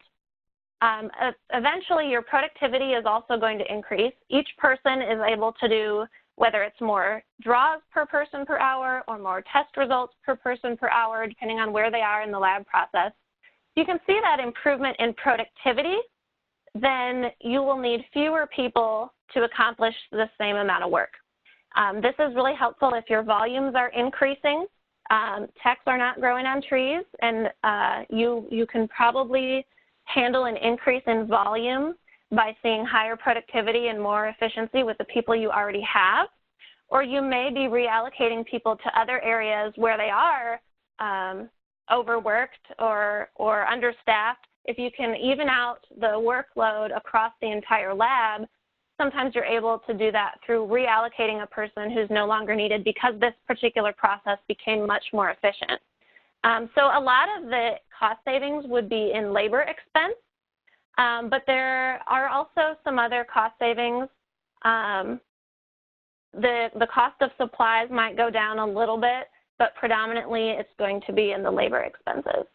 eventually your productivity is also going to increase. Each person is able to do, whether it's more draws per person per hour or more test results per person per hour, depending on where they are in the lab process. You can see that improvement in productivity, then you will need fewer people to accomplish the same amount of work. This is really helpful if your volumes are increasing, techs are not growing on trees, and you can probably handle an increase in volume by seeing higher productivity and more efficiency with the people you already have, or you may be reallocating people to other areas where they are overworked or understaffed. If you can even out the workload across the entire lab, sometimes you're able to do that through reallocating a person who's no longer needed because this particular process became much more efficient. So a lot of the cost savings would be in labor expense, but there are also some other cost savings. The cost of supplies might go down a little bit, but predominantly it's going to be in the labor expenses.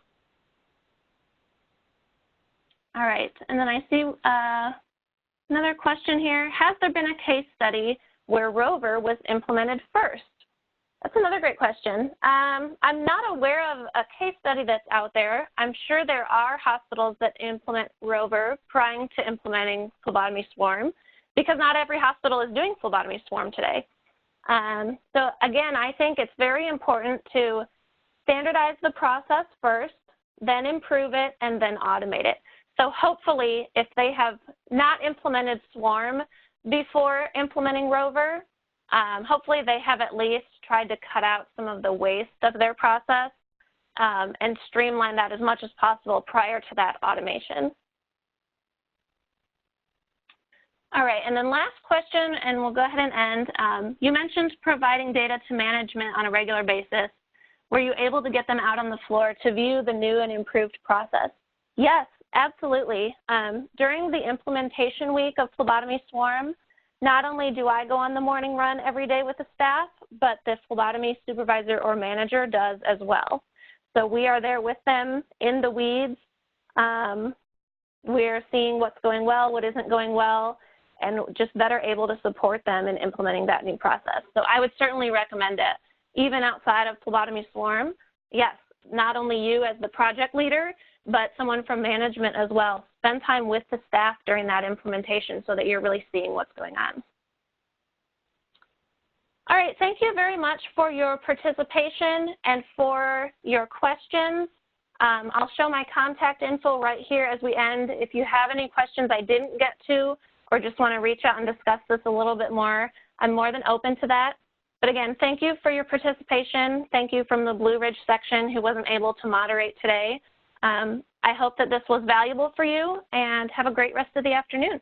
All right, and then I see another question here. Has there been a case study where Rover was implemented first? That's another great question. I'm not aware of a case study that's out there. I'm sure there are hospitals that implement Rover prior to implementing phlebotomy swarm because not every hospital is doing phlebotomy swarm today. So again, I think it's very important to standardize the process first, then improve it, and then automate it. So hopefully, if they have not implemented swarm before implementing Rover, hopefully they have at least tried to cut out some of the waste of their process and streamline that as much as possible prior to that automation. All right, and then last question, and we'll go ahead and end. You mentioned providing data to management on a regular basis. Were you able to get them out on the floor to view the new and improved process? Yes, absolutely. During the implementation week of Phlebotomy Swarm, not only do I go on the morning run every day with the staff, but the phlebotomy supervisor or manager does as well. So we are there with them in the weeds. We're seeing what's going well, what isn't going well, and just better able to support them in implementing that new process. So I would certainly recommend it. Even outside of Phlebotomy Swarm, yes, not only you as the project leader, but someone from management as well. Spend time with the staff during that implementation so that you're really seeing what's going on. All right, thank you very much for your participation and for your questions. I'll show my contact info right here as we end. If you have any questions I didn't get to or just want to reach out and discuss this a little bit more, I'm more than open to that. But again, thank you for your participation. Thank you from the Blue Ridge section who wasn't able to moderate today. I hope that this was valuable for you, and have a great rest of the afternoon.